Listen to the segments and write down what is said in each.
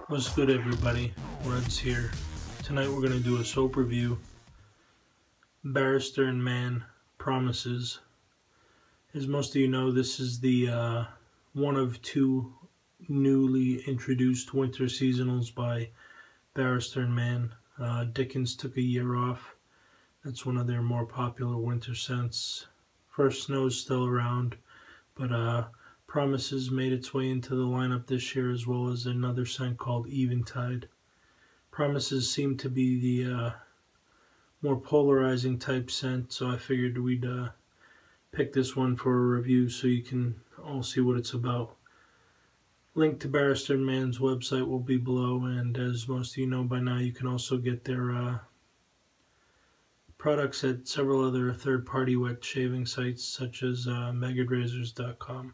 What's good, everybody? Red's here. Tonight we're going to do a soap review. Barrister Mann Promises. As most of you know, this is the one of two newly introduced winter seasonals by Barrister Mann. Dickens took a year off. That's one of their more popular winter scents. First Snow's still around, but Promises made its way into the lineup this year, as well as another scent called Eventide. Promises seem to be the more polarizing type scent, so I figured we'd pick this one for a review so you can all see what it's about. Link to Barrister Mann's website will be below, and as most of you know by now, you can also get their products at several other third-party wet shaving sites such as megadrazors.com.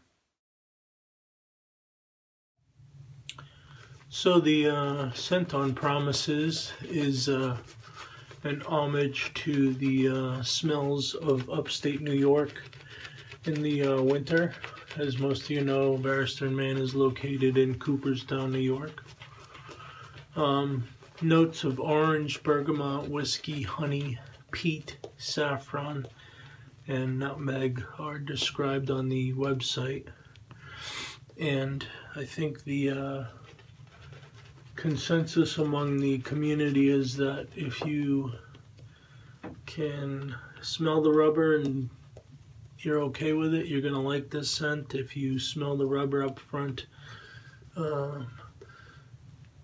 So the scent on Promises is an homage to the smells of upstate New York in the winter. As most of you know, Barrister Mann is located in Cooperstown, New York. Notes of orange, bergamot, whiskey, honey, peat, saffron, and nutmeg are described on the website. And I think the consensus among the community is that if you can smell the rubber and you're okay with it, you're going to like this scent. If you smell the rubber up front and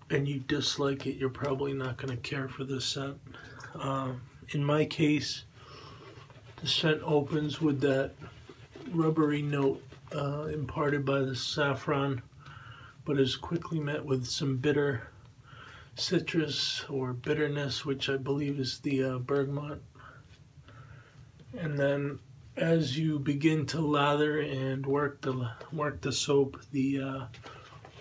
you dislike it, you're probably not going to care for this scent. In my case, the scent opens with that rubbery note imparted by the saffron, but is quickly met with some bitter citrus or bitterness, which I believe is the bergamot. And then as you begin to lather and work the soap, the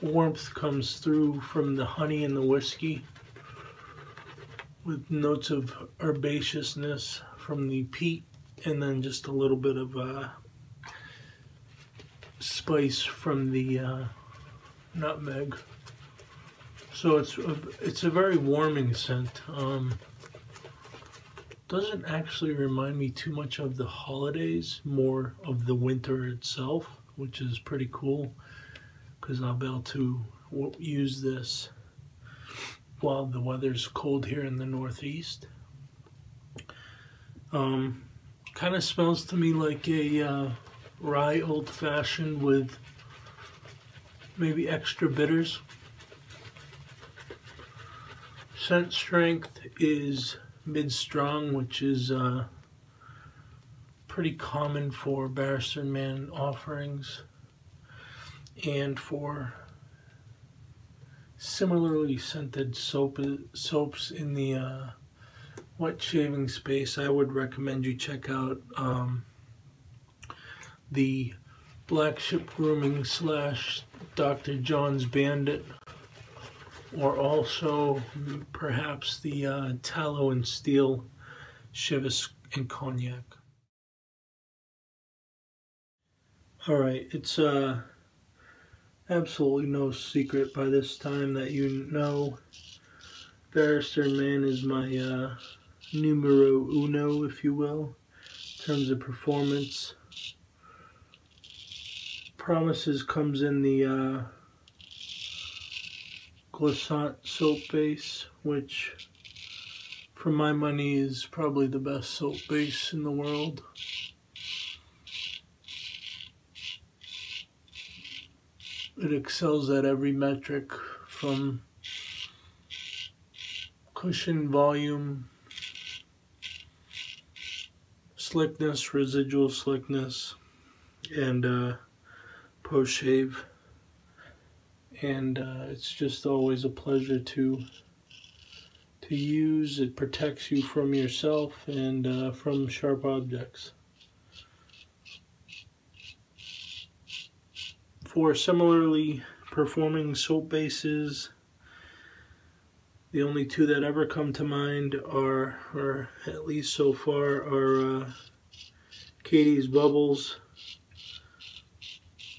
warmth comes through from the honey and the whiskey, with notes of herbaceousness from the peat, and then just a little bit of spice from the nutmeg. So it's a very warming scent. Doesn't actually remind me too much of the holidays, more of the winter itself, which is pretty cool because I'll be able to use this while the weather's cold here in the Northeast. Kind of smells to me like a Rye Old Fashioned with maybe extra bitters. Scent strength is mid-strong, which is pretty common for Barrister Mann offerings, and for similarly scented soaps in the wet shaving space, I would recommend you check out the Black Ship Grooming / Dr. John's Bandit, or also perhaps the Tallow and Steel Shiva and Cognac. Alright, it's absolutely no secret by this time that you know Barrister Mann is my numero uno, if you will, in terms of performance. Promises comes in the Glissant soap base, which for my money is probably the best soap base in the world. It excels at every metric, from cushion, volume, slickness, residual slickness, and post-shave. And it's just always a pleasure to use. It protects you from yourself and from sharp objects. For similarly performing soap bases, the only two that ever come to mind are, or at least so far, are Katie's Bubbles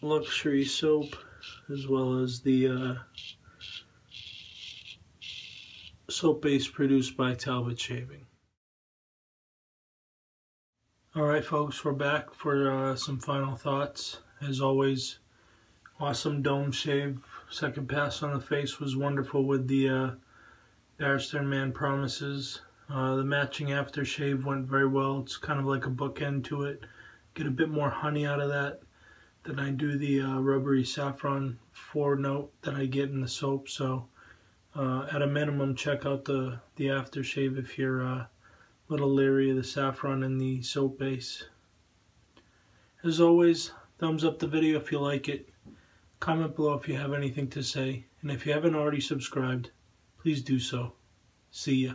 Luxury Soap, as well as the soap base produced by Talbot Shaving. Alright folks, we're back for some final thoughts. As always, awesome dome shave. Second pass on the face was wonderful with the Barrister Mann Promises. The matching aftershave went very well. It's kind of like a bookend to it. Get a bit more honey out of that than I do the rubbery saffron 4-note that I get in the soap. So at a minimum, check out the aftershave if you're a little leery of the saffron in the soap base. As always, thumbs up the video if you like it. Comment below if you have anything to say. And if you haven't already subscribed, please do so. See ya.